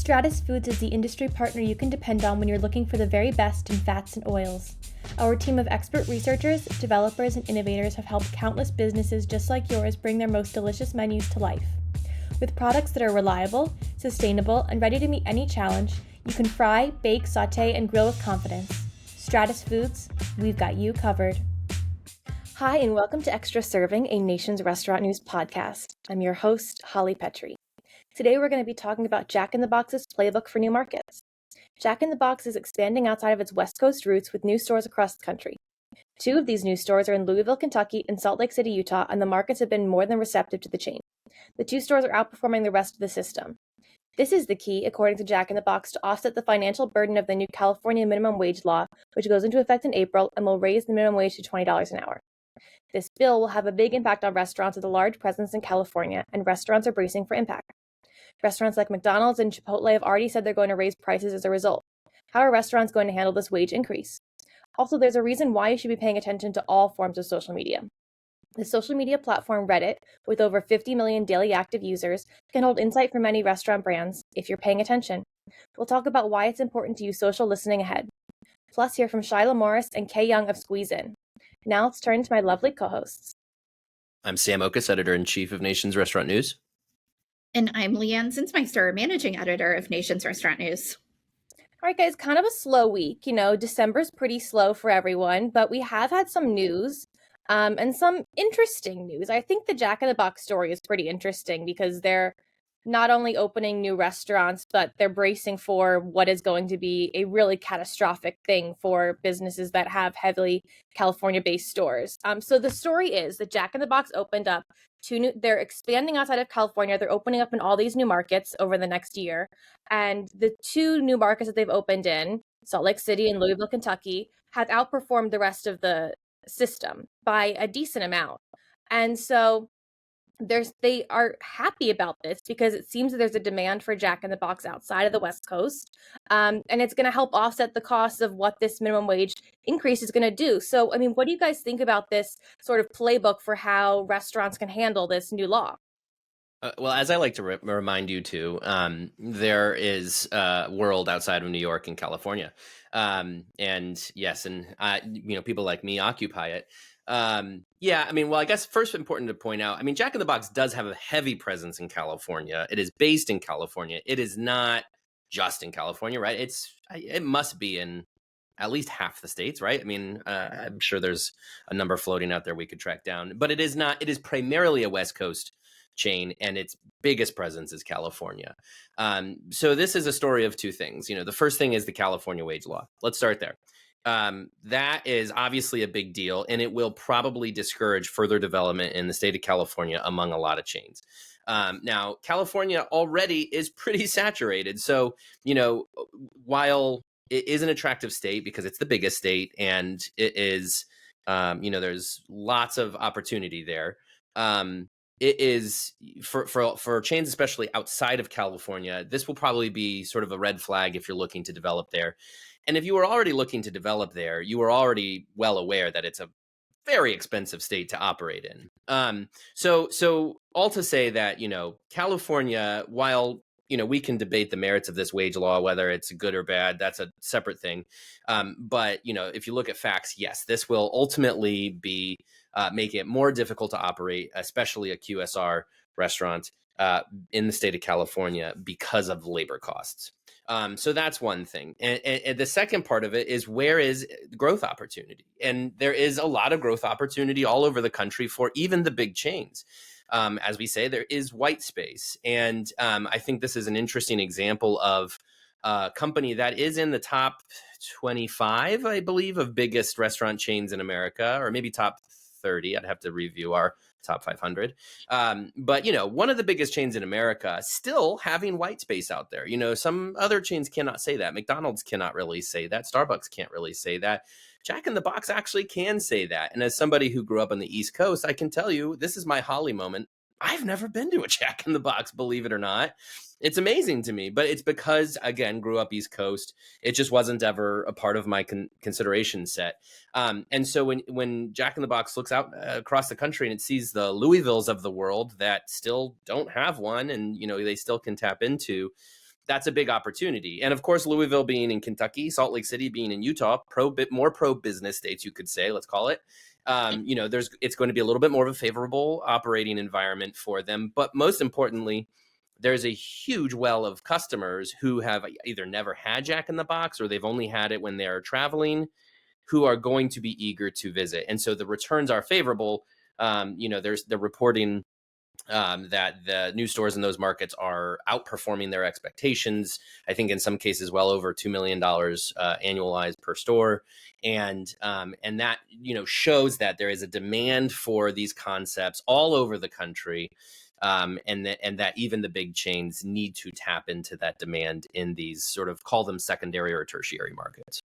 Stratus Foods is the industry partner you can depend on when you're looking for the very best in fats and oils. Our team of expert researchers, developers, and innovators have helped countless businesses just like yours bring their most delicious menus to life. With products that are reliable, sustainable, and ready to meet any challenge, you can fry, bake, saute, and grill with confidence. Stratus Foods, we've got you covered. Hi, and welcome to Extra Serving, a Nation's Restaurant News podcast. I'm your host, Holly Petrie. Today we're going to be talking about Jack in the Box's playbook for new markets. Jack in the Box is expanding outside of its West Coast roots with new stores across the country. 2 of these new stores are in Louisville, Kentucky and Salt Lake City, Utah, and the markets have been more than receptive to the chain. The 2 stores are outperforming the rest of the system. This is the key, according to Jack in the Box, to offset the financial burden of the new California minimum wage law, which goes into effect in April and will raise the minimum wage to $20 an hour. This bill will have a big impact on restaurants with a large presence in California, and restaurants are bracing for impact. Restaurants like McDonald's and Chipotle have already said they're going to raise prices as a result. How are restaurants going to handle this wage increase? Also, there's a reason why you should be paying attention to all forms of social media. The social media platform Reddit, with over 50 million daily active users, can hold insight for many restaurant brands if you're paying attention. We'll talk about why it's important to use social listening ahead. Plus, hear from Shiloh Morris and Kay Young of Squeeze In. Now let's turn to my lovely co-hosts. I'm Sam Okus, Editor-in-Chief of Nation's Restaurant News. And I'm Leanne Zinsmeister, Managing Editor of Nation's Restaurant News. All right, guys, kind of a slow week. December's pretty slow for everyone, but we have had some news and some interesting news. I think the Jack in the Box story is pretty interesting because they're not only opening new restaurants, but they're bracing for what is going to be a really catastrophic thing for businesses that have heavily California-based stores. So the story is that Jack in the Box opened up they're expanding outside of California. They're opening up in all these new markets over the next year. And the 2 new markets that they've opened in, Salt Lake City and Louisville, Kentucky, have outperformed the rest of the system by a decent amount. And so they are happy about this because it seems that there's a demand for Jack in the Box outside of the West Coast. And it's going to help offset the costs of what this minimum wage increase is going to do. So, what do you guys think about this sort of playbook for how restaurants can handle this new law? Well, as I like to remind you too, there is a world outside of New York and California. And yes, people like me occupy it. I guess first important to point out, Jack in the Box does have a heavy presence in California. It is based in California. It is not just in California, right? It must be in at least half the states, right? I'm sure there's a number floating out there we could track down, but it is not. It is primarily a West Coast chain, and its biggest presence is California. So this is a story of 2 things. The first thing is the California wage law. Let's start there. That is obviously a big deal, and it will probably discourage further development in the state of California among a lot of chains. Now, California already is pretty saturated. So, while it is an attractive state because it's the biggest state and it is, there's lots of opportunity there. It is for chains, especially outside of California, this will probably be sort of a red flag if you're looking to develop there. And if you were already looking to develop there, you were already well aware that it's a very expensive state to operate in. So all to say that, California, while, we can debate the merits of this wage law, whether it's good or bad, that's a separate thing. But, if you look at facts, yes, this will ultimately be make it more difficult to operate, especially a QSR restaurant in the state of California because of labor costs. So that's one thing. And the second part of it is, where is growth opportunity? And there is a lot of growth opportunity all over the country for even the big chains. As we say, there is white space. And I think this is an interesting example of a company that is in the top 25, I believe, of biggest restaurant chains in America, or maybe top 30. I'd have to review our top 500. But, one of the biggest chains in America still having white space out there. Some other chains cannot say that. McDonald's cannot really say that. Starbucks can't really say that. Jack in the Box actually can say that. And as somebody who grew up on the East Coast, I can tell you, this is my Holly moment. I've never been to a Jack in the Box, believe it or not. It's amazing to me, but it's because, again, grew up East Coast. It just wasn't ever a part of my consideration set. And so when Jack in the Box looks out across the country and it sees the Louisvilles of the world that still don't have one, and they still can tap into, that's a big opportunity. And of course, Louisville being in Kentucky, Salt Lake City being in Utah, more pro business states, you could say, let's call it. It's going to be a little bit more of a favorable operating environment for them. But most importantly, there's a huge well of customers who have either never had Jack in the Box or they've only had it when they're traveling, who are going to be eager to visit. And so the returns are favorable. They're reporting that the new stores in those markets are outperforming their expectations. I think in some cases, well over $2 million annualized per store. And that, shows that there is a demand for these concepts all over the country. And that even the big chains need to tap into that demand in these sort of, call them secondary or tertiary markets.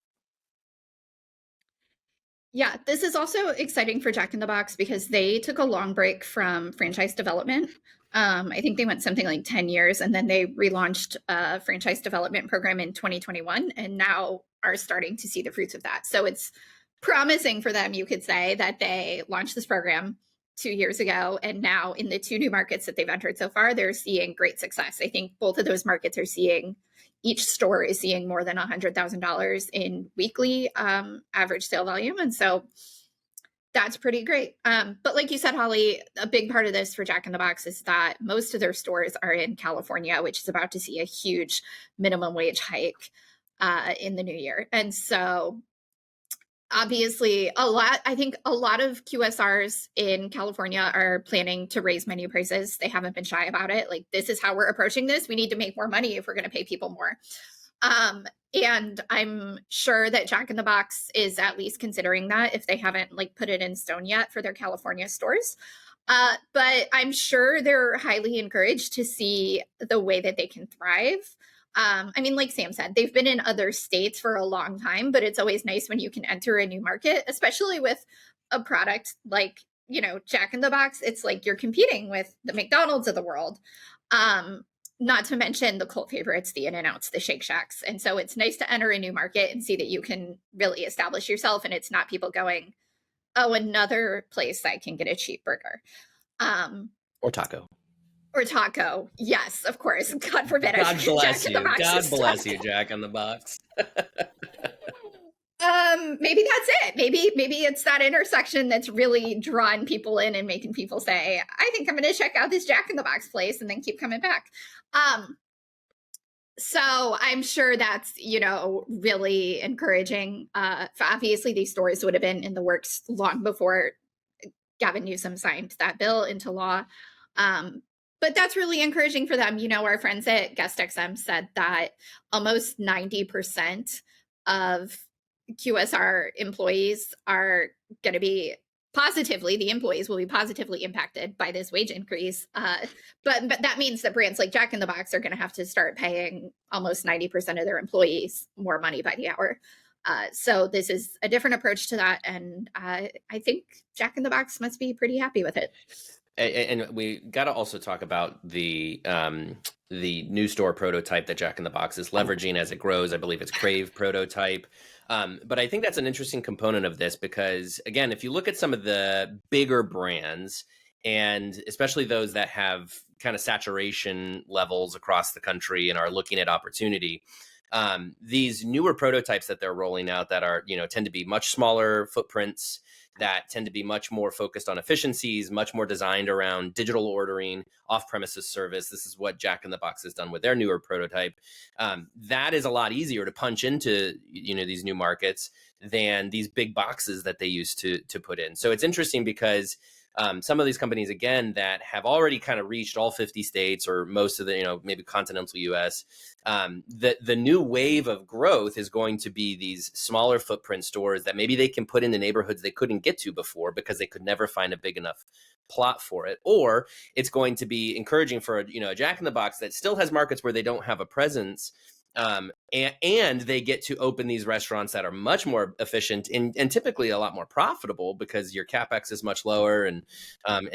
Yeah, this is also exciting for Jack in the Box because they took a long break from franchise development. I think they went something like 10 years, and then they relaunched a franchise development program in 2021 and now are starting to see the fruits of that. So it's promising for them, you could say, that they launched this program 2 years ago, and now in the 2 new markets that they've entered so far, they're seeing great success. I think both of those markets are seeing, each store is seeing more than $100,000 in weekly average sale volume. And so that's pretty great. But like you said, Holly, a big part of this for Jack in the Box is that most of their stores are in California, which is about to see a huge minimum wage hike in the new year. And so obviously I think a lot of QSRs in California are planning to raise menu prices. They haven't been shy about it. Like, this is how we're approaching this. We need to make more money if we're going to pay people more. And I'm sure that Jack in the Box is at least considering that, if they haven't put it in stone yet for their California stores. But I'm sure they're highly encouraged to see the way that they can thrive. Like Sam said, they've been in other states for a long time, but it's always nice when you can enter a new market, especially with a product like, Jack in the Box. It's like you're competing with the McDonald's of the world. Not to mention the cult favorites, the In-N-Outs, the Shake Shacks. And so it's nice to enter a new market and see that you can really establish yourself, and it's not people going, oh, another place I can get a cheap burger. Or taco. Or taco. Yes, of course. God forbid. God bless you. God bless you, Jack in the Box. Maybe that's it. Maybe it's that intersection that's really drawn people in and making people say, I think I'm going to check out this Jack in the Box place, and then keep coming back. So I'm sure that's, really encouraging. Obviously, these stores would have been in the works long before Gavin Newsom signed that bill into law. But that's really encouraging for them. Our friends at GuestXM said that almost 90% of QSR employees are going to be the employees will be positively impacted by this wage increase. But that means that brands like Jack in the Box are going to have to start paying almost 90% of their employees more money by the hour. So this is a different approach to that. And I think Jack in the Box must be pretty happy with it. And we got to also talk about the new store prototype that Jack in the Box is leveraging as it grows. I believe it's Crave prototype. But I think that's an interesting component of this because, again, if you look at some of the bigger brands, and especially those that have kind of saturation levels across the country and are looking at opportunity, these newer prototypes that they're rolling out that are, tend to be much smaller footprints, that tend to be much more focused on efficiencies, much more designed around digital ordering, off-premises service. This is what Jack in the Box has done with their newer prototype. That is a lot easier to punch into, these new markets than these big boxes that they used to put in. So it's interesting because some of these companies, again, that have already kind of reached all 50 states or most of the, maybe continental US, the new wave of growth is going to be these smaller footprint stores that maybe they can put in the neighborhoods they couldn't get to before because they could never find a big enough plot for it. Or it's going to be encouraging for a Jack in the Box that still has markets where they don't have a presence. And they get to open these restaurants that are much more efficient and typically a lot more profitable because your capex is much lower and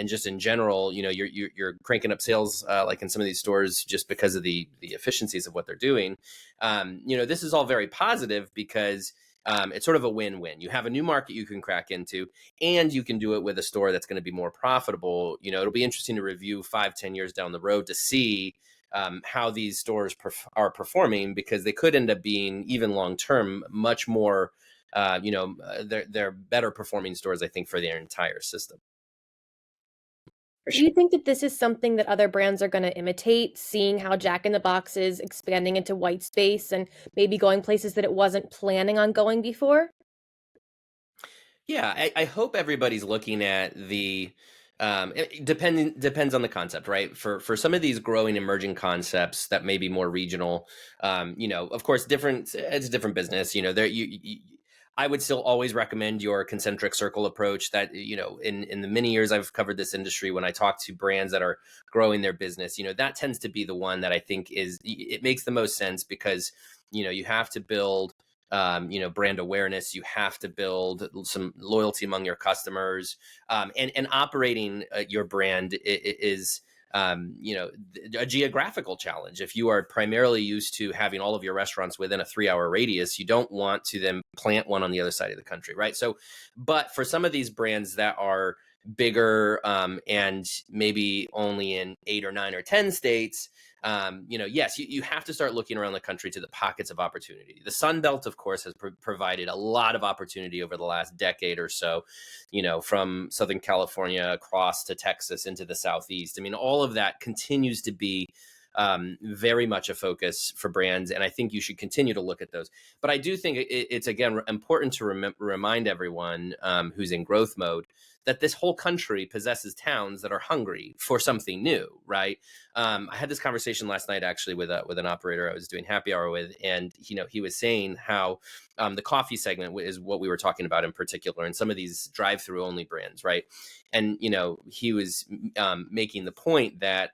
just in general, you're cranking up sales like in some of these stores just because of the efficiencies of what they're doing. This is all very positive because it's sort of a win-win. You have a new market you can crack into, and you can do it with a store that's going to be more profitable. It'll be interesting to review 5-10 years down the road to see how these stores are performing, because they could end up being, even long term, much more they're better performing stores, I think, for their entire system. Do you think that this is something that other brands are going to imitate, seeing how Jack in the Box is expanding into white space and maybe going places that it wasn't planning on going before? Yeah, I hope everybody's looking at the depends on the concept, right? For some of these growing emerging concepts that may be more regional, of course, it's a different business. There I would still always recommend your concentric circle approach. That in the many years I've covered this industry, when I talk to brands that are growing their business, that tends to be the one that I think it makes the most sense, because you have to build brand awareness. You have to build some loyalty among your customers, and operating your brand is a geographical challenge. If you are primarily used to having all of your restaurants within a 3-hour radius, you don't want to then plant one on the other side of the country, right? So, but for some of these brands that are bigger, and maybe only in 8 or 9 or 10 states, yes, you have to start looking around the country to the pockets of opportunity. The Sun Belt, of course, has provided a lot of opportunity over the last decade or so, from Southern California across to Texas into the Southeast. I mean, all of that continues to be very much a focus for brands, and I think you should continue to look at those. But I do think it's, again, important to remind everyone who's in growth mode that this whole country possesses towns that are hungry for something new, right? I had this conversation last night, actually, with an operator I was doing happy hour with, and he was saying how the coffee segment is what we were talking about in particular, and some of these drive-through only brands, right? And he was making the point that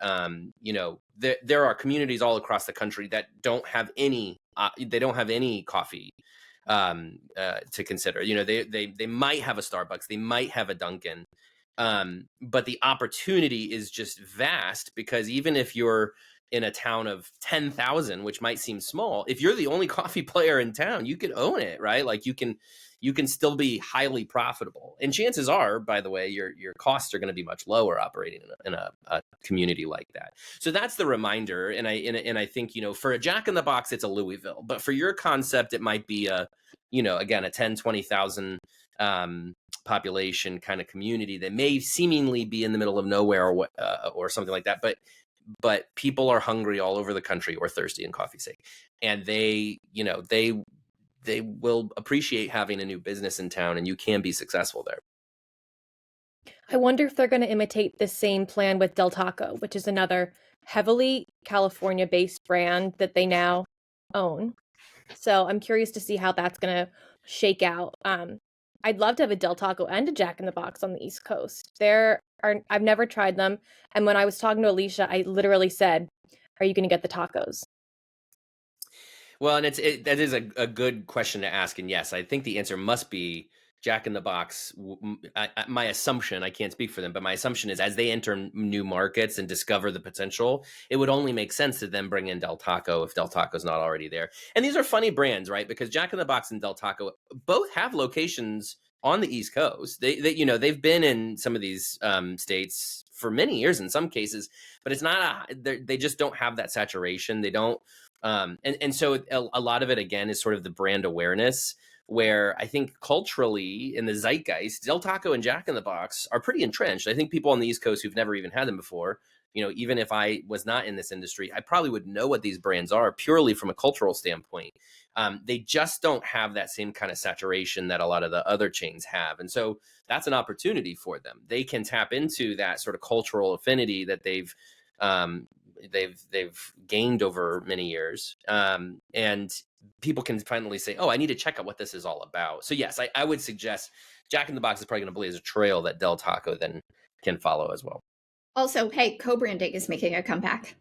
there are communities all across the country that don't have any coffee to consider. They might have a Starbucks, they might have a Dunkin', but the opportunity is just vast, because even if you're in a town of 10,000, which might seem small, if you're the only coffee player in town, you can own it, right? Like you can still be highly profitable. And chances are, by the way, your costs are going to be much lower operating in a community like that. So that's the reminder. And I think, for a Jack in the Box, it's a Louisville, but for your concept, it might be again, a 10, 20,000 population kind of community that may seemingly be in the middle of nowhere or something like that. But people are hungry all over the country, or thirsty, in coffee's sake. And they will appreciate having a new business in town, and you can be successful there. I wonder if they're going to imitate the same plan with Del Taco, which is another heavily California-based brand that they now own. So I'm curious to see how that's going to shake out. I'd love to have a Del Taco and a Jack in the Box on the East Coast. I've never tried them. And when I was talking to Alicia, I literally said, "Are you going to get the tacos?" Well, and that is a good question to ask. And yes, I think the answer must be Jack in the Box. My assumption, I can't speak for them, but my assumption is, as they enter new markets and discover the potential, it would only make sense to then bring in Del Taco if Del Taco's not already there. And these are funny brands, right? Because Jack in the Box and Del Taco both have locations on the East Coast. They've been in some of these states for many years in some cases, but it's not they just don't have that saturation. They don't. And so a lot of it, again, is sort of the brand awareness, where I think culturally in the zeitgeist, Del Taco and Jack in the Box are pretty entrenched. I think people on the East Coast who've never even had them before, even if I was not in this industry, I probably would know what these brands are purely from a cultural standpoint. They just don't have that same kind of saturation that a lot of the other chains have. And so that's an opportunity for them. They can tap into that sort of cultural affinity that they've gained over many years, and people can finally say, "Oh, I need to check out what this is all about." So yes, I would suggest Jack in the Box is probably going to blaze a trail that Del Taco then can follow as well. Also, hey, co-branding is making a comeback.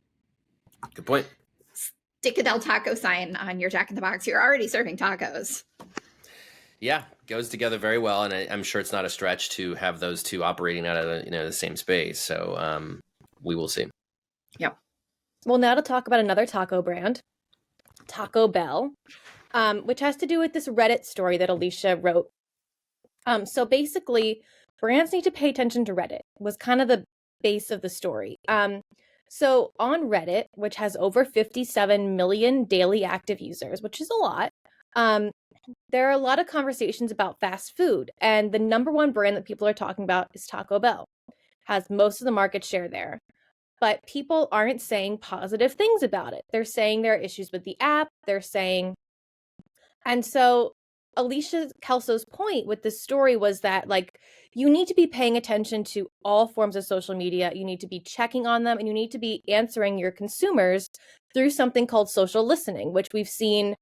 Good point. Stick a Del Taco sign on your Jack in the Box. You're already serving tacos. Yeah, goes together very well, and I'm sure it's not a stretch to have those two operating out of the same space. So we will see. Yep. Well, now to talk about another taco brand, Taco Bell, which has to do with this Reddit story that Alicia wrote. So basically, brands need to pay attention to Reddit, was kind of the base of the story. So on Reddit, which has over 57 million daily active users, which is a lot, um, there are a lot of conversations about fast food. And the number one brand that people are talking about is Taco Bell, has most of the market share there. But people aren't saying positive things about it. They're saying there are issues with the app. They're saying, and so Alicia Kelso's point with this story was that, like, you need to be paying attention to all forms of social media. You need to be checking on them, and you need to be answering your consumers through something called social listening, which we've seen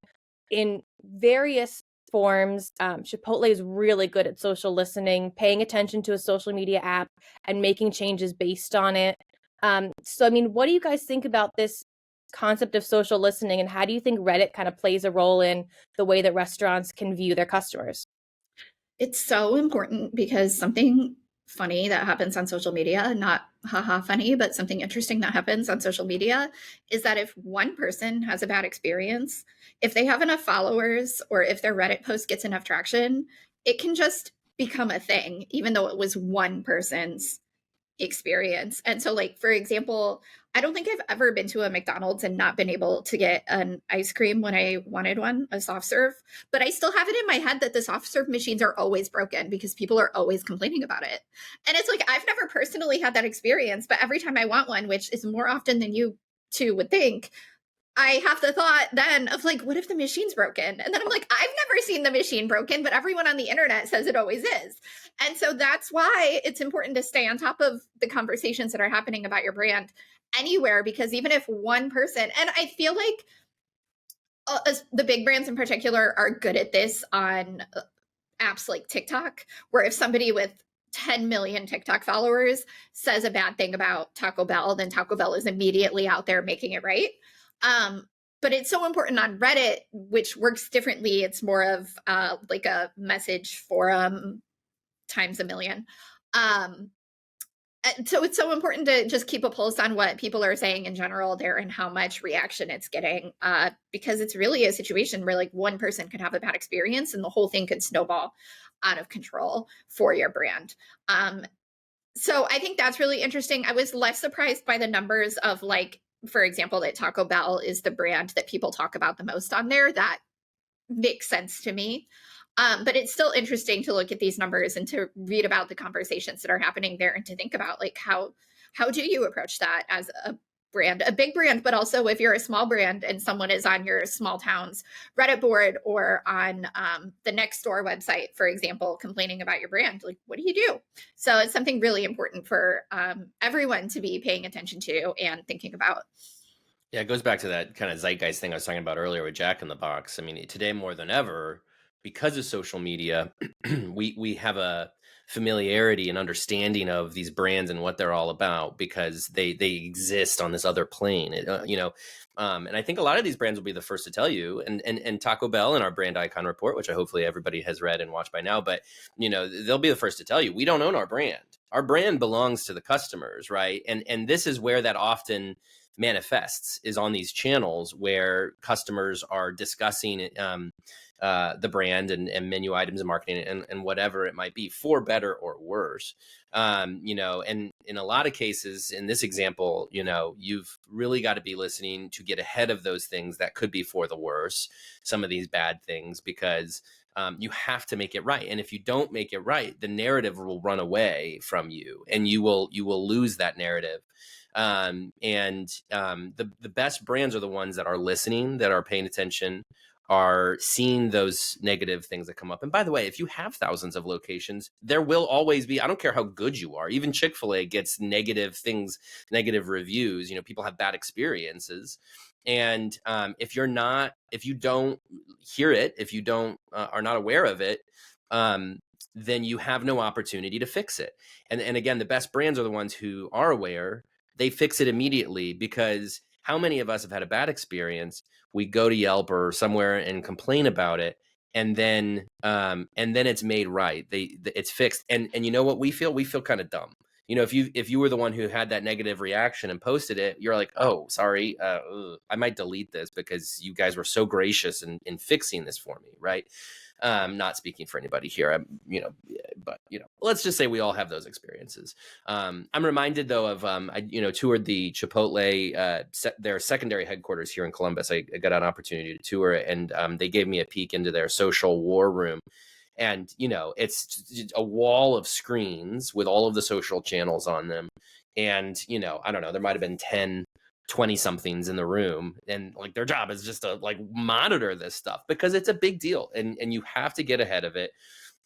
in various forms. Chipotle is really good at social listening, paying attention to a social media app and making changes based on it. So, I mean, what do you guys think about this concept of social listening, and how do you think Reddit kind of plays a role in the way that restaurants can view their customers? It's so important because something funny that happens on social media, not haha funny, but something interesting that happens on social media is that if one person has a bad experience, if they have enough followers or if their Reddit post gets enough traction, it can just become a thing, even though it was one person's experience. And so, like, for example, I don't think I've ever been to a McDonald's and not been able to get an ice cream when I wanted one, a soft serve. But I still have it in my head that the soft serve machines are always broken because people are always complaining about it. And it's like, I've never personally had that experience, but every time I want one, which is more often than you two would think, I have the thought then of like, what if the machine's broken? And then I'm like, I've never seen the machine broken, but everyone on the internet says it always is. And so that's why it's important to stay on top of the conversations that are happening about your brand anywhere, because even if one person, and I feel like the big brands in particular are good at this on apps like TikTok, where if somebody with 10 million TikTok followers says a bad thing about Taco Bell, then Taco Bell is immediately out there making it right. But it's so important on Reddit, which works differently. It's more of like a message forum times a million. So it's so important to just keep a pulse on what people are saying in general there and how much reaction it's getting, because it's really a situation where like one person could have a bad experience and the whole thing could snowball out of control for your brand. So I think that's really interesting. I was less surprised by the numbers of, like, for example, that Taco Bell is the brand that people talk about the most on there. That makes sense to me. But it's still interesting to look at these numbers and to read about the conversations that are happening there and to think about, like, how do you approach that as a brand, a big brand, but also if you're a small brand and someone is on your small town's Reddit board or on the Nextdoor website, for example, complaining about your brand, like, what do you do? So it's something really important for everyone to be paying attention to and thinking about. Yeah, it goes back to that kind of zeitgeist thing I was talking about earlier with Jack in the Box. I mean, today more than ever, because of social media, we have a familiarity and understanding of these brands and what they're all about because they exist on this other plane. And I think a lot of these brands will be the first to tell you. And Taco Bell in our brand icon report, which I hopefully everybody has read and watched by now, but they'll be the first to tell you we don't own our brand. Our brand belongs to the customers, right? And this is where that often manifests, is on these channels where customers are discussing the brand and menu items and marketing and whatever it might be, for better or worse. And in a lot of cases, in this example, you've really got to be listening to get ahead of those things that could be for the worse, some of these bad things, because you have to make it right. And if you don't make it right, the narrative will run away from you and you will lose that narrative. The best brands are the ones that are listening, that are paying attention, are seeing those negative things that come up. And by the way, if you have thousands of locations, there will always be, I don't care how good you are, even Chick-fil-A gets negative things, negative reviews, people have bad experiences. And if you don't hear it, if you don't are not aware of it, then you have no opportunity to fix it. And again, the best brands are the ones who are aware. They fix it immediately, because how many of us have had a bad experience? We go to Yelp or somewhere and complain about it, and then it's made right. It's fixed. And you know what we feel? We feel kind of dumb. If you were the one who had that negative reaction and posted it, you're like, oh, sorry, I might delete this because you guys were so gracious in fixing this for me, right? Not speaking for anybody here, but let's just say we all have those experiences. I'm reminded though of I toured the Chipotle their secondary headquarters here in Columbus. I got an opportunity to tour it, and they gave me a peek into their social war room. And, it's a wall of screens with all of the social channels on them. And, I don't know, there might've been 10, 20 somethings in the room, and like their job is just to like monitor this stuff because it's a big deal, and you have to get ahead of it.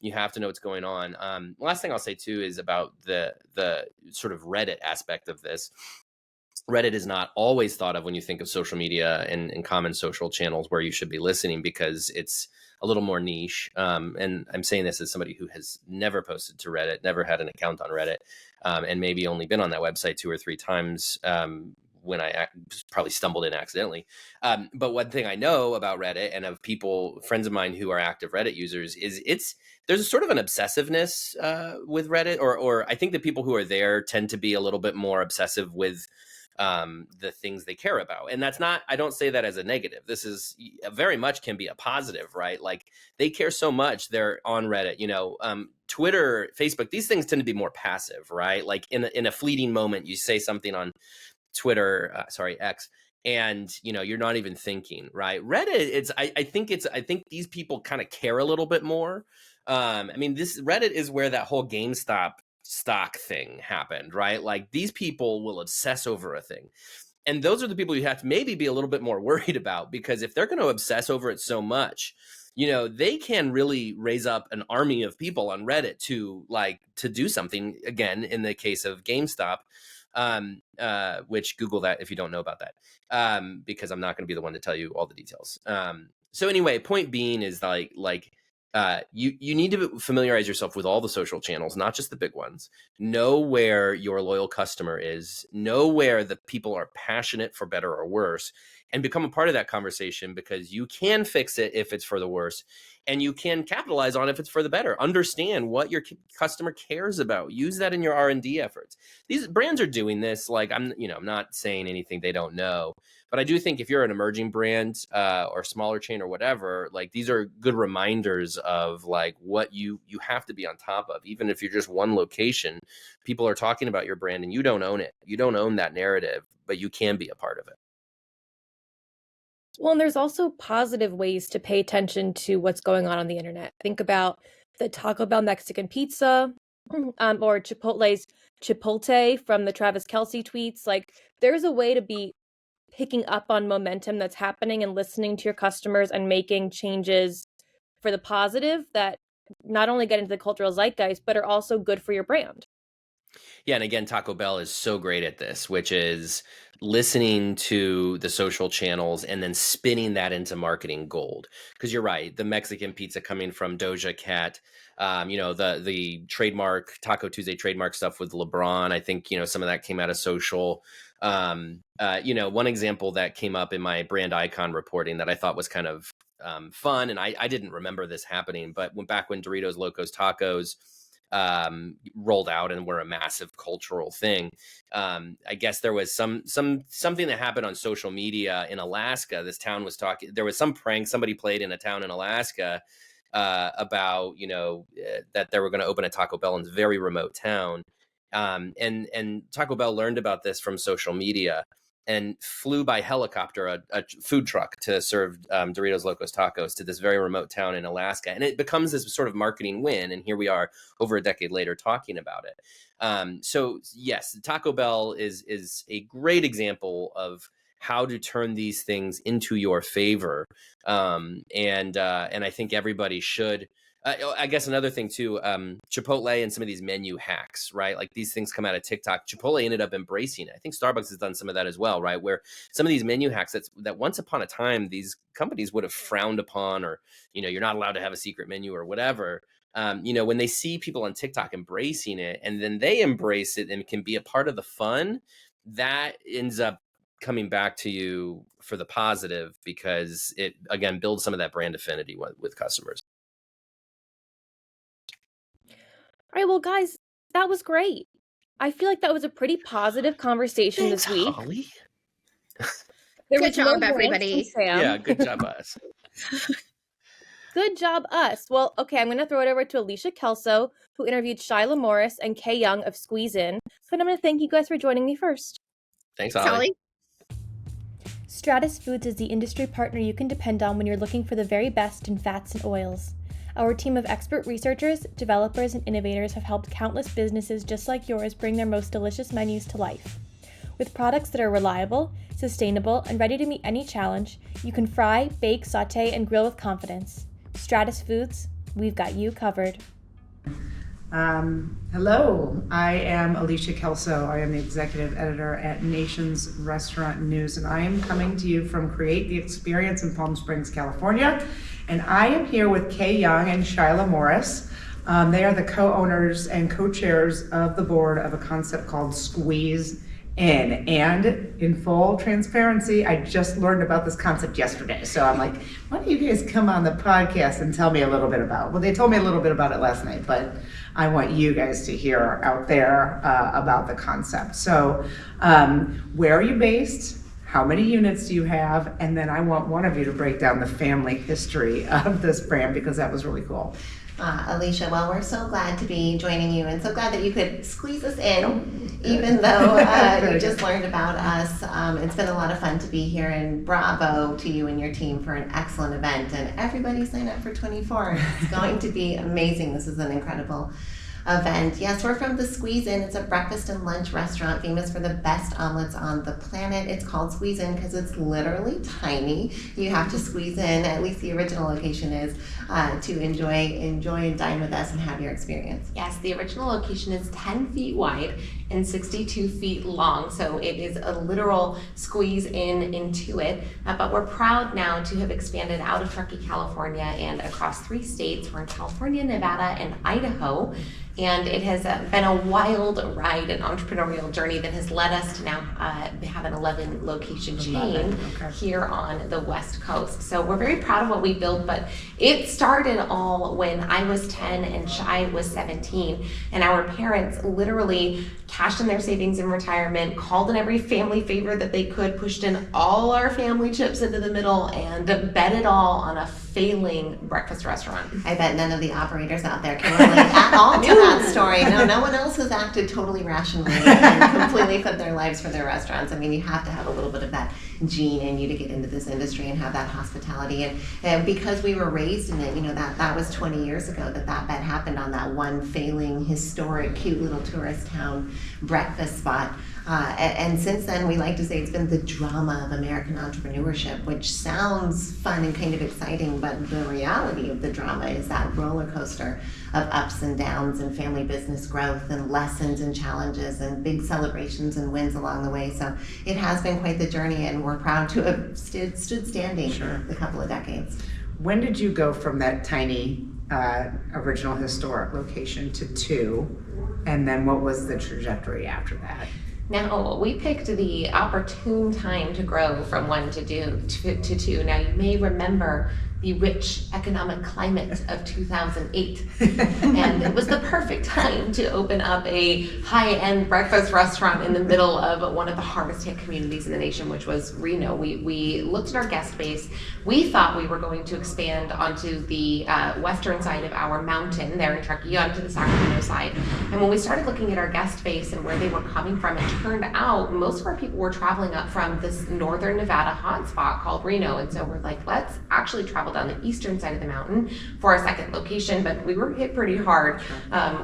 You have to know what's going on. Last thing I'll say too is about the sort of Reddit aspect of this. Reddit is not always thought of when you think of social media and common social channels where you should be listening, because it's a little more niche. And I'm saying this as somebody who has never posted to Reddit, never had an account on Reddit, and maybe only been on that website 2 or 3 times when I probably stumbled in accidentally. But one thing I know about Reddit and of people, friends of mine who are active Reddit users, is there's a sort of an obsessiveness with Reddit, or I think the people who are there tend to be a little bit more obsessive with the things they care about. And that's not, I don't say that as a negative. This is very much can be a positive, right? Like they care so much, they're on Reddit, Twitter, Facebook, these things tend to be more passive, right? Like in a fleeting moment, you say something on Twitter, X, and you're not even thinking, right? Reddit, I think these people kind of care a little bit more. This Reddit is where that whole GameStop stock thing happened, right? Like these people will obsess over a thing, and those are the people you have to maybe be a little bit more worried about, because if they're going to obsess over it so much, they can really raise up an army of people on Reddit to do something. Again, in the case of GameStop, which Google that if you don't know about that, because I'm not going to be the one to tell you all the details. So anyway, point being is you need to familiarize yourself with all the social channels, not just the big ones. Know where your loyal customer is, know where the people are passionate for better or worse, and become a part of that conversation, because you can fix it if it's for the worse, and you can capitalize on it if it's for the better. Understand what your customer cares about. Use that in your R&D efforts. These brands are doing this. Like I'm not saying anything they don't know, but I do think if you're an emerging brand or smaller chain or whatever, like these are good reminders of like what you have to be on top of. Even if you're just one location, people are talking about your brand and you don't own it. You don't own that narrative, but you can be a part of it. Well, and there's also positive ways to pay attention to what's going on the internet. Think about the Taco Bell Mexican pizza, or Chipotle's Chipotle from the Travis Kelce tweets. Like there's a way to be picking up on momentum that's happening and listening to your customers and making changes for the positive that not only get into the cultural zeitgeist, but are also good for your brand. Yeah, and again, Taco Bell is so great at this, which is listening to the social channels and then spinning that into marketing gold. Because you're right, the Mexican pizza coming from Doja Cat, the trademark Taco Tuesday trademark stuff with LeBron. I think some of that came out of social. One example that came up in my brand icon reporting that I thought was kind of fun, and I didn't remember this happening, but back when Doritos Locos Tacos rolled out and were a massive cultural thing, I guess there was something that happened on social media in Alaska. This town was talking, there was some prank somebody played in a town in Alaska about that they were going to open a Taco Bell in a very remote town, and Taco Bell learned about this from social media and flew by helicopter a food truck to serve Doritos Locos Tacos to this very remote town in Alaska. And it becomes this sort of marketing win. And here we are over a decade later talking about it. So yes, Taco Bell is a great example of how to turn these things into your favor. And I think everybody should. I guess another thing too, Chipotle and some of these menu hacks, right? Like these things come out of TikTok. Chipotle ended up embracing it. I think Starbucks has done some of that as well, right? Where some of these menu hacks that once upon a time these companies would have frowned upon, or you're not allowed to have a secret menu or whatever. When they see people on TikTok embracing it, and then they embrace it and can be a part of the fun, that ends up coming back to you for the positive, because it again builds some of that brand affinity with customers. All right, well, guys, that was great. I feel like that was a pretty positive conversation this week. Holly. Good job, everybody. Yeah, good job, us. Good job, us. Well, okay, I'm going to throw it over to Alicia Kelso, who interviewed Shyla Morris and Kay Young of Squeeze In. But I'm going to thank you guys for joining me first. Thanks, Thanks, Holly. Stratus Foods is the industry partner you can depend on when you're looking for the very best in fats and oils. Our team of expert researchers, developers, and innovators have helped countless businesses just like yours bring their most delicious menus to life. With products that are reliable, sustainable, and ready to meet any challenge, you can fry, bake, saute, and grill with confidence. Stratus Foods, we've got you covered. Hello, I am Alicia Kelso. I am the executive editor at Nations Restaurant News, and I am coming to you from Create the Experience in Palm Springs, California. And I am here with Kay Young and Shyla Morris. They are the co-owners and co-chairs of the board of a concept called Squeeze In. And in full transparency, I just learned about this concept yesterday. So I'm like, why don't you guys come on the podcast and tell me a little bit about it? Well, they told me a little bit about it last night, but I want you guys to hear out there about the concept. So where are you based? How many units do you have? And then I want one of you to break down the family history of this brand, because that was really cool. Alicia, well, we're so glad to be joining you and so glad that you could squeeze us in, even though you just learned about us. It's been a lot of fun to be here, and bravo to you and your team for an excellent event. And everybody sign up for 24. It's going to be amazing. This is an incredible event. Yes, we're from the Squeeze In. It's a breakfast and lunch restaurant famous for the best omelets on the planet. It's called Squeeze In because it's literally tiny. You have to squeeze in, at least the original location is, to enjoy and dine with us and have your experience. Yes, the original location is 10 feet wide and 62 feet long, so it is a literal squeeze in into it. But we're proud now to have expanded out of Truckee, California, and across 3 states. We're in California, Nevada, and Idaho. And it has been a wild ride, an entrepreneurial journey that has led us to now have an 11 location chain here on the West Coast. So we're very proud of what we built, but it started all when I was 10 and Shy was 17. And our parents literally cashed in their savings in retirement, called in every family favor that they could, pushed in all our family chips into the middle, and bet it all on a failing breakfast restaurant. I bet none of the operators out there can relate at all to that story. No one else has acted totally rationally and completely put their lives for their restaurants. I mean, you have to have a little bit of that gene in you to get into this industry and have that hospitality. And because we were raised in it, that was 20 years ago that bet happened on that one failing, historic, cute little tourist town breakfast spot. And since then, we like to say it's been the drama of American entrepreneurship, which sounds fun and kind of exciting, but the reality of the drama is that roller coaster of ups and downs and family business growth and lessons and challenges and big celebrations and wins along the way. So it has been quite the journey, and we're proud to have stood standing a couple of decades. When did you go from that tiny original historic location to 2? And then what was the trajectory after that? Now, we picked the opportune time to grow from 1 to 2. Now, you may remember the rich economic climate of 2008. And it was the perfect time to open up a high-end breakfast restaurant in the middle of one of the hardest hit communities in the nation, which was Reno. We looked at our guest base. We thought we were going to expand onto the western side of our mountain there in Truckee, onto the Sacramento side. And when we started looking at our guest base and where they were coming from, it turned out most of our people were traveling up from this northern Nevada hotspot called Reno. And so we're like, let's actually travel down the eastern side of the mountain for our second location. But we were hit pretty hard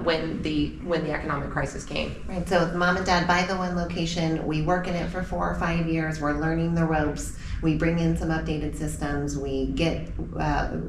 when the economic crisis came. Right, so mom and dad buy the one location, we work in it for 4 or 5 years, we're learning the ropes, we bring in some updated systems, we get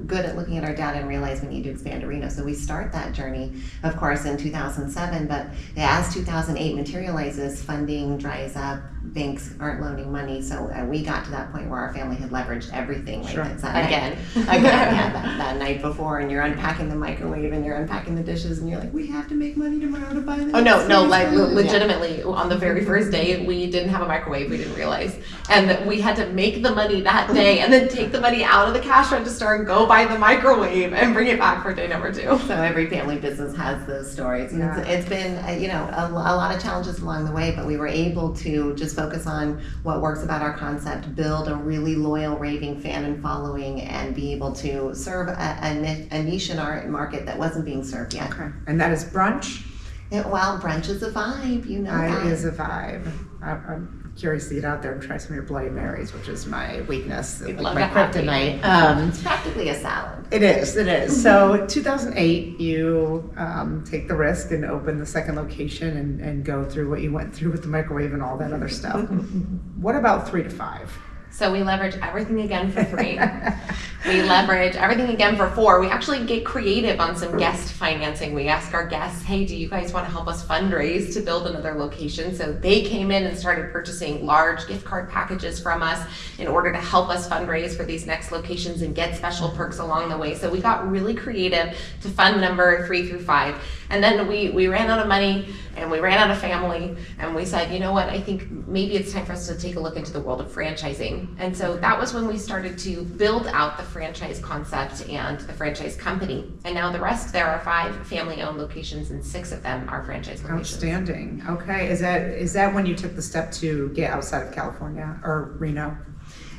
good at looking at our data and realize we need to expand to Reno. So we start that journey, of course, in 2007, but as 2008 materializes, funding dries up, banks aren't loaning money, so we got to that point where our family had leveraged everything. Like it's that Again, that night before, and you're unpacking the microwave and you're unpacking the dishes, and you're like, we have to make money tomorrow to buy this. Oh no, like legitimately, on the very first day, we didn't have a microwave. We didn't realize, and we had to make the money that day, and then take the money out of the cash register and go buy the microwave and bring it back for day number 2. So every family business has those stories. And it's been a lot of challenges along the way, but we were able to just focus on what works about our concept, build a really loyal, raving fan and following, growing and be able to serve a niche in our market that wasn't being served yet. Okay. And that is brunch? Well, brunch is a vibe, you know that. It is a vibe. I'm curious to get out there and try some of your Bloody Marys, which is my weakness, We'd like love my to have you. kryptonite. It's practically a salad. It is. So 2008, you take the risk and open the second location and go through what you went through with the microwave and all that other stuff. What about 3 to 5? So we leverage everything again for 3. We leverage everything again for 4. We actually get creative on some guest financing. We ask our guests, hey, do you guys want to help us fundraise to build another location? So they came in and started purchasing large gift card packages from us in order to help us fundraise for these next locations and get special perks along the way. So we got really creative to fund number 3 through 5. And then we ran out of money and we ran out of family, and we said, you know what, I think maybe it's time for us to take a look into the world of franchising. And so that was when we started to build out the franchise concept and the franchise company. And now the rest, there are 5 family-owned locations and 6 of them are franchise locations. Outstanding. Okay. Is that when you took the step to get outside of California or Reno?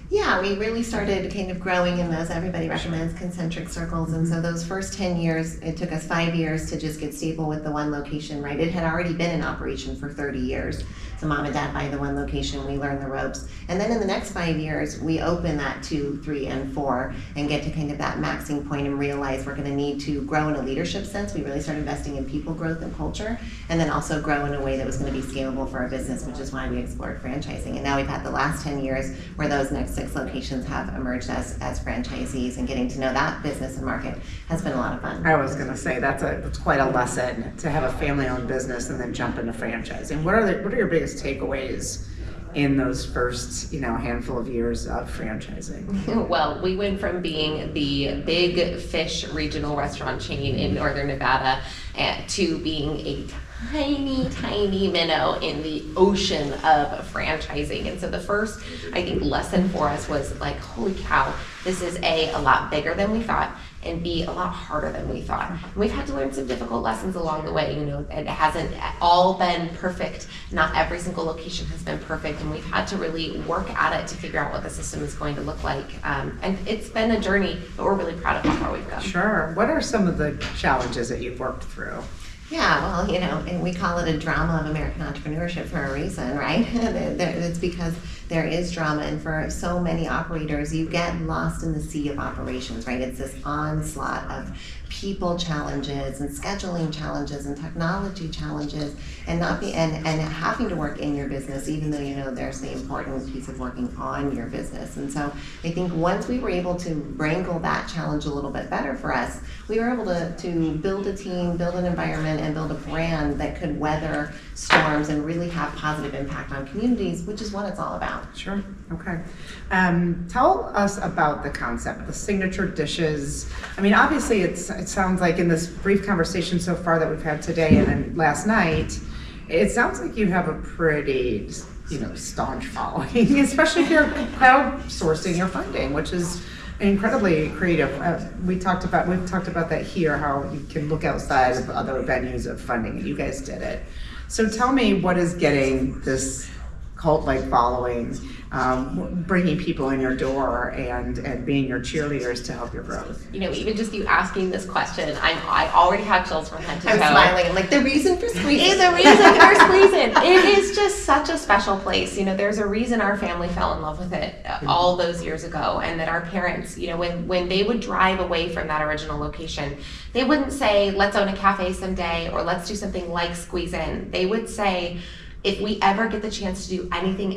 Yeah, we really started kind of growing in those, everybody recommends concentric circles. And so those first 10 years, it took us 5 years to just get stable with the one location, right? It had already been in operation for 30 years. So mom and dad buy the one location, we learn the ropes. And then in the next 5 years, we open that 2, 3, and 4 and get to kind of that maxing point and realize we're gonna need to grow in a leadership sense. We really started investing in people growth and culture, and then also grow in a way that was gonna be scalable for our business, which is why we explored franchising. And now we've had the last 10 years where those next 6 locations have emerged as franchisees, and getting to know that business and market has been a lot of fun. I was gonna say that's quite a lesson to have a family-owned business and then jump into franchising. What are your biggest takeaways in those first handful of years of franchising? Well, we went from being the Big Fish regional restaurant chain in Northern Nevada to being a tiny minnow in the ocean of franchising. And so the first, I think, lesson for us was like, holy cow, this is A, a lot bigger than we thought, and B, a lot harder than we thought. And we've had to learn some difficult lessons along the way. It hasn't all been perfect. Not every single location has been perfect, and we've had to really work at it to figure out what the system is going to look like. And it's been a journey, but we're really proud of how far we've come. Sure. What are some of the challenges that you've worked through? Yeah, well, and we call it a drama of American entrepreneurship for a reason, right? It's because there is drama, and for so many operators, you get lost in the sea of operations, right? It's this onslaught of people challenges and scheduling challenges and technology challenges, and having to work in your business, even though there's the important piece of working on your business. And so I think once we were able to wrangle that challenge a little bit better for us, we were able to build a team, build an environment, and build a brand that could weather storms and really have positive impact on communities, which is what it's all about. Sure. Okay. Tell us about the concept, the signature dishes. I mean, obviously, it sounds like in this brief conversation so far that we've had today and then last night, it sounds like you have a pretty, staunch following, especially if you're crowdsourcing your funding, which is incredibly creative. We've talked about that here, how you can look outside of other venues of funding, and you guys did it. So tell me, what is getting this cult-like following, bringing people in your door and being your cheerleaders to help your growth? Even just you asking this question, I already have chills from head to toe. I'm smiling. I'm like, the reason for squeezing. The reason for squeezing. It is just such a special place. There's a reason our family fell in love with it all those years ago, and that our parents, when they would drive away from that original location, they wouldn't say, let's own a cafe someday, or let's do something like Squeeze In. They would say, if we ever get the chance to do anything,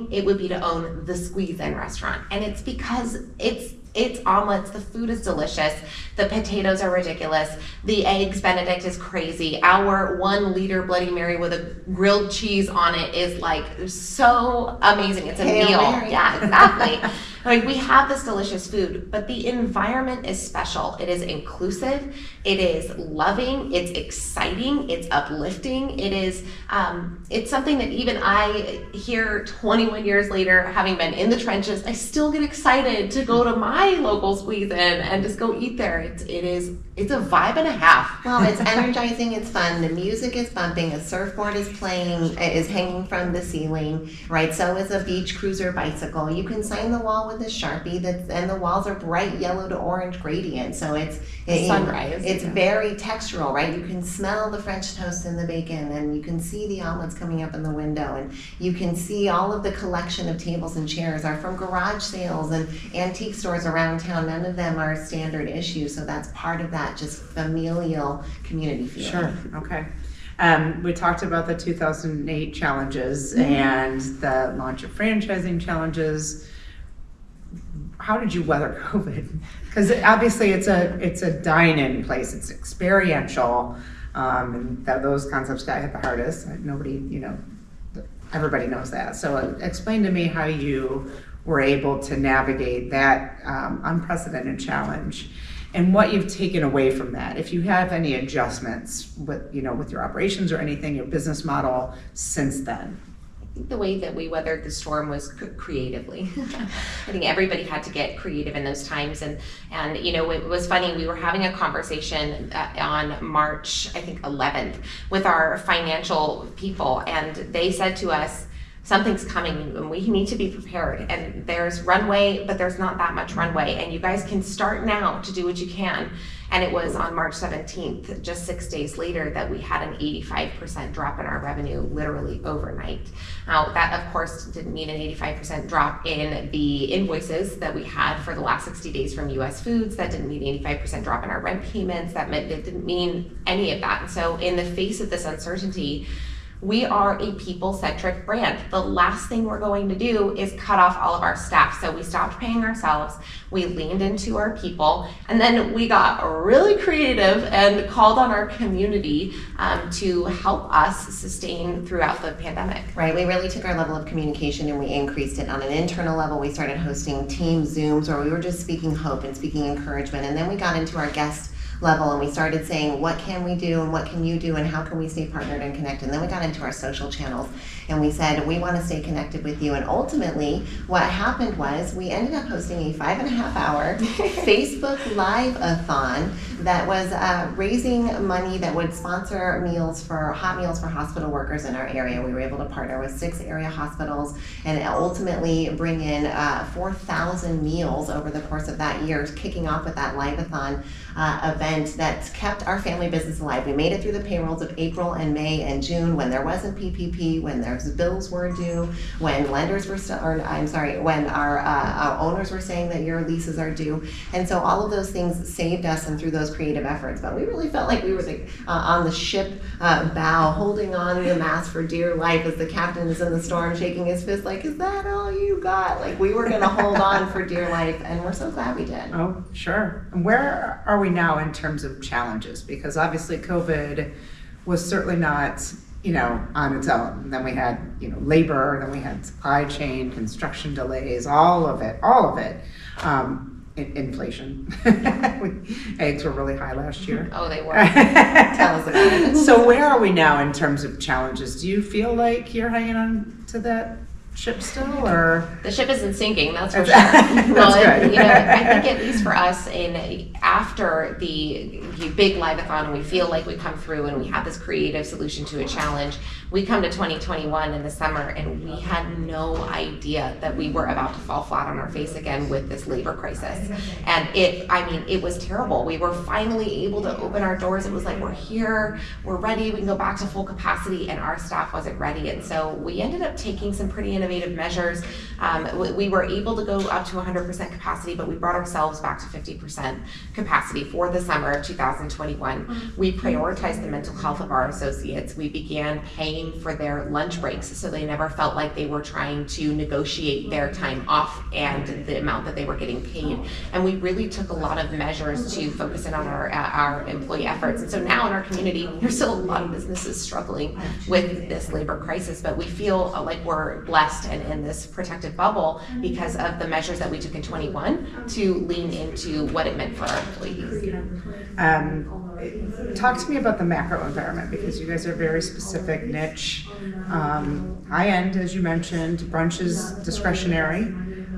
it would be to own the Squeeze In restaurant. And it's because it's omelets, the food is delicious, the potatoes are ridiculous, the eggs Benedict is crazy, our 1 liter Bloody Mary with a grilled cheese on it is like so amazing. It's a Hail meal. Mary. Yeah, exactly. We have this delicious food, but the environment is special. It is inclusive, it is loving, it's exciting, it's uplifting. It is, it's something that even I, here 21 years later, having been in the trenches, I still get excited to go to my local Squeeze In and just go eat there. It's a vibe and a half. Well, it's energizing, it's fun, the music is bumping, a surfboard is playing, is hanging from the ceiling, right? So is a beach cruiser bicycle. You can sign the wall with with a Sharpie and the walls are bright yellow to orange gradient. So it's sunrise. It's very textural, right? You can smell the French toast and the bacon, and you can see the omelets coming up in the window, and you can see all of the collection of tables and chairs are from garage sales and antique stores around town. None of them are standard issue, so that's part of that just familial community feeling. Sure, okay. We talked about the 2008 challenges and the launch of franchising challenges. How did you weather COVID? Because obviously it's a dine-in place, it's experiential, and those concepts got hit the hardest. Nobody, everybody knows that. So explain to me how you were able to navigate that unprecedented challenge, and what you've taken away from that. If you have any adjustments with your operations or anything, your business model since then. I think the way that we weathered the storm was creatively. I think everybody had to get creative in those times, and it was funny. We were having a conversation on March, I think 11th, with our financial people, and they said to us, something's coming and we need to be prepared, and there's runway, but there's not that much runway, and you guys can start now to do what you can. And it was on March 17th, just 6 days later, that we had an 85% drop in our revenue, literally overnight. Now, that of course didn't mean an 85% drop in the invoices that we had for the last 60 days from US Foods. That didn't mean 85% drop in our rent payments. That meant it didn't mean any of that. And so in the face of this uncertainty, we are a people-centric brand. The last thing we're going to do is cut off all of our staff. So we stopped paying ourselves, we leaned into our people, and then we got really creative and called on our community to help us sustain throughout the pandemic. Right, we really took our level of communication and we increased it. On an internal level, we started hosting team Zooms where we were just speaking hope and speaking encouragement, and then we got into our guest level and we started saying, what can we do and what can you do and how can we stay partnered and connected? And then we got into our social channels and we said, we want to stay connected with you. And ultimately what happened was we ended up hosting a 5.5 hour Facebook Live-a-thon that was raising money that would sponsor hot meals for hospital workers in our area. We were able to partner with 6 area hospitals and ultimately bring in 4,000 meals over the course of that year, kicking off with that Live-a-thon event that's kept our family business alive. We made it through the payrolls of April and May and June when there wasn't PPP, when their bills were due, when lenders were when our owners were saying that your leases are due. And so all of those things saved us and through those creative efforts. But we really felt like we were on the ship bow, holding on to the mast for dear life as the captain is in the storm, shaking his fist like, is that all you got? Like we were gonna hold on for dear life, and we're so glad we did. Oh, sure. And where are we now in terms of challenges? Because obviously COVID was certainly not, on its own. Then we had, labor, then we had supply chain, construction delays, all of it. Inflation. Eggs were really high last year. Oh, they were. Tell us about it. So where are we now in terms of challenges? Do you feel like you're hanging on to that ship still, or? The ship isn't sinking, that's for sure. That's good. I think at least for us, after the big Live-a-thon, we feel like we come through and we have this creative solution to a challenge. We come to 2021 in the summer and we had no idea that we were about to fall flat on our face again with this labor crisis. And it was terrible. We were finally able to open our doors. It was like, we're here, we're ready, we can go back to full capacity, and our staff wasn't ready. And so we ended up taking some pretty innovative measures. We were able to go up to 100% capacity, but we brought ourselves back to 50% capacity for the summer of 2021. We prioritized the mental health of our associates. We began paying for their lunch breaks so they never felt like they were trying to negotiate their time off and the amount that they were getting paid. And we really took a lot of measures to focus in on our employee efforts. And so now in our community, there's still a lot of businesses struggling with this labor crisis, but we feel like we're blessed and in this protective bubble because of the measures that we took in 21 to lean into what it meant for our employees. Talk to me about the macro environment, because you guys are very specific, niche, high end, as you mentioned. Brunch is discretionary.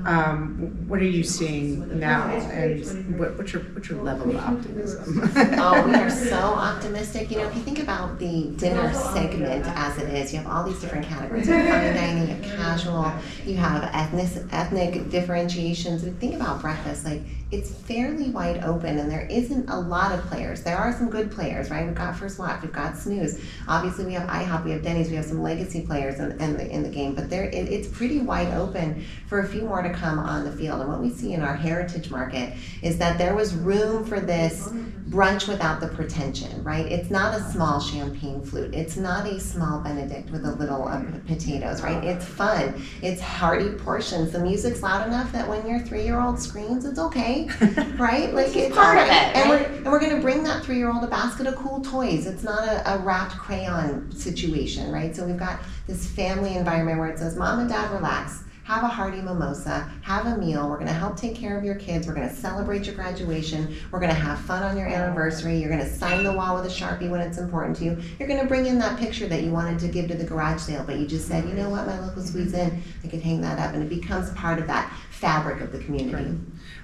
What are you seeing now, and what's your level of optimism? Oh, we are so optimistic. You know, if you think about the dinner segment as it is, you have all these different categories. You have fine dining, you have casual, you have ethnic differentiations. And think about breakfast, like it's fairly wide open, and there isn't a lot of players. There are some good players, right? We've got First Watch, we've got Snooze. Obviously, we have IHOP, we have Denny's, we have some legacy players in the game, but it's pretty wide open for a few more to come on the field. And what we see in our heritage market is that there was room for this brunch without the pretension, right? It's not a small champagne flute. It's not a small Benedict with a little potatoes, right? It's fun. It's hearty portions. The music's loud enough that when your 3-year-old screams, it's okay, right? Like it's part of right. it, And right? we're going to bring that 3-year-old a basket of cool toys. It's not a wrapped crayon situation, right? So we've got this family environment where it says, Mom and Dad, relax. Have a hearty mimosa, have a meal. We're going to help take care of your kids. We're going to celebrate your graduation. We're going to have fun on your anniversary. You're going to sign the wall with a Sharpie when it's important to you. You're going to bring in that picture that you wanted to give to the garage sale, but you just said, you know what, my local Squeeze In, I could hang that up, and it becomes part of that fabric of the community. Right.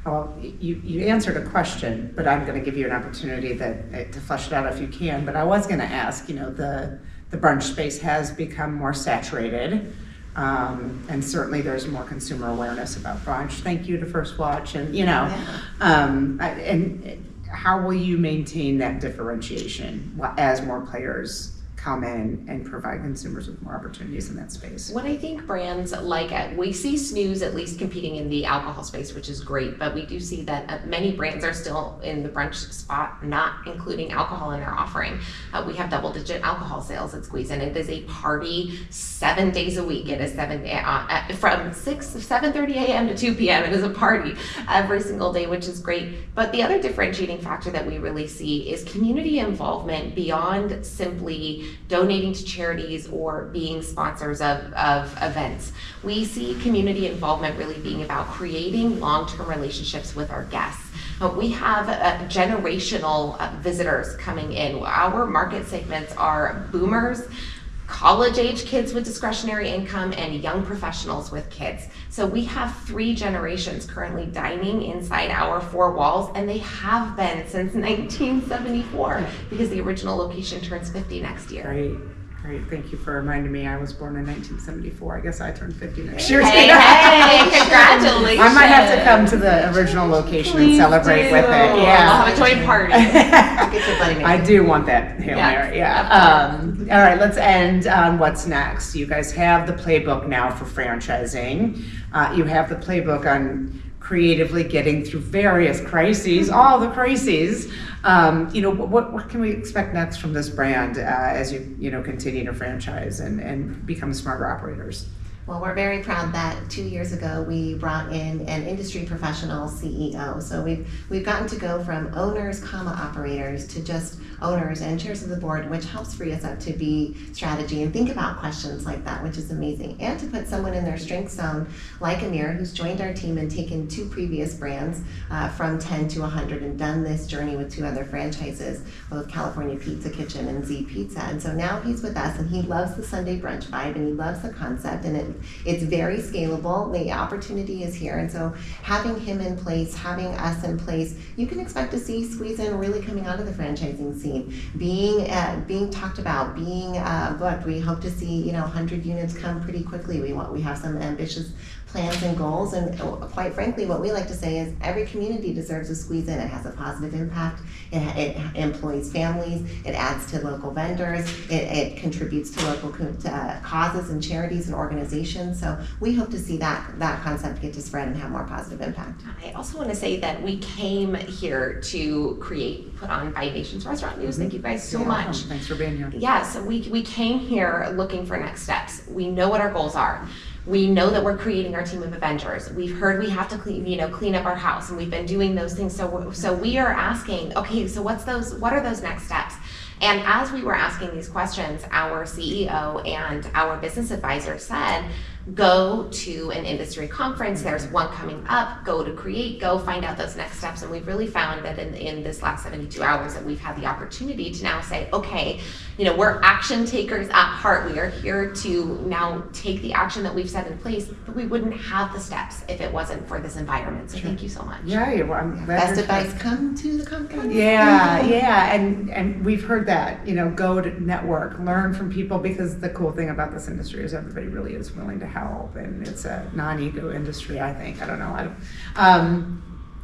Well, you answered a question, but I'm going to give you an opportunity to flesh it out if you can. But I was going to ask, you know, the brunch space has become more saturated. And certainly there's more consumer awareness about brunch. Thank you to First Watch, and and how will you maintain that differentiation as more players come in and provide consumers with more opportunities in that space? What I think brands like it, we see Snooze at least competing in the alcohol space, which is great, but we do see that many brands are still in the brunch spot, not including alcohol in their offering. We have double-digit alcohol sales at Squeeze In. It is a party 7 days a week. It is from 7:30 a.m. to 2 p.m. It is a party every single day, which is great. But the other differentiating factor that we really see is community involvement beyond simply donating to charities or being sponsors of events. We see community involvement really being about creating long-term relationships with our guests. We have generational visitors coming in. Our market segments are boomers, college-age kids with discretionary income, and young professionals with kids. So we have 3 generations currently dining inside our 4 walls, and they have been since 1974 because the original location turns 50 next year. Great. Thank you for reminding me. I was born in 1974. I guess I turned 50 next year. Hey, congratulations. I might have to come to the original location and celebrate with it. Yeah. I'll have a joint party. I'll get your Bloody Mary. I do want that Hail Yeah, Mary. Yeah. All right, let's end on what's next. You guys have the playbook now for franchising. You have the playbook on creatively getting through various crises, all the crises. What can we expect next from this brand as you continue to franchise and become smarter operators? Well, we're very proud that 2 years ago we brought in an industry professional CEO. So we've gotten to go from owners, operators to just owners and chairs of the board, which helps free us up to be strategy and think about questions like that, which is amazing. And to put someone in their strength zone like Amir, who's joined our team and taken 2 previous brands from 10 to 100 and done this journey with 2 other franchises, both California Pizza Kitchen and Z Pizza. And so now he's with us, and he loves the Sunday brunch vibe, and he loves the concept, and it's very scalable. The opportunity is here. And so having him in place, having us in place, you can expect to see Squeeze In really coming out of the franchising scene, being talked about, being booked. We hope to see 100 units come pretty quickly. We have some ambitious plans and goals, and quite frankly, what we like to say is every community deserves a Squeeze In. It has a positive impact. It employs families. It adds to local vendors. It contributes to local causes and charities and organizations. So we hope to see that concept get to spread and have more positive impact. I also want to say that we came here to put on by Nations Restaurant News. Thank you guys so much. Thanks for being here. Yes, we came here looking for next steps. We know what our goals are. We know that we're creating our team of Avengers. We've heard we have to clean up our house, and we've been doing those things. So we are asking, okay, so what are those next steps? And as we were asking these questions, our CEO and our business advisor said, go to an industry conference. There's one coming up. Go to Create, go find out those next steps. And we've really found that in this last 72 hours that we've had the opportunity to now say, okay, we're action takers at heart. We are here to now take the action that we've set in place, but we wouldn't have the steps if it wasn't for this environment. So thank you so much. Yeah, well, I'm glad Best you're advice, come to the conference. Yeah, and we've heard that, go to network, learn from people, because the cool thing about this industry is everybody really is willing to help, and it's a non-ego industry, I think. I don't know.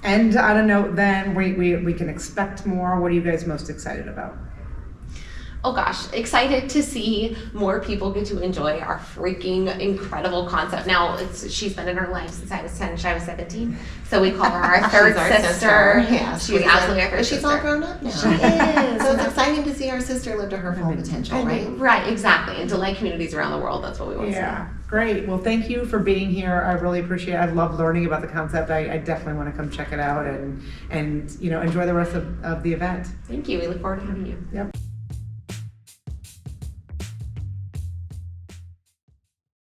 And I don't know, then we can expect more. What are you guys most excited about? Oh gosh, excited to see more people get to enjoy our freaking incredible concept. Now, she's been in our life since I was 10 and I was 17, so we call her our third sister. Yeah, she's absolutely our third sister. She's all grown up now. She is. So it's exciting to see our sister live to her full potential, right? Right, exactly. And delight communities around the world. That's what we want to see. Yeah, great. Well, thank you for being here. I really appreciate it. I love learning about the concept. I definitely want to come check it out and enjoy the rest of the event. Thank you. We look forward to having you. Yep.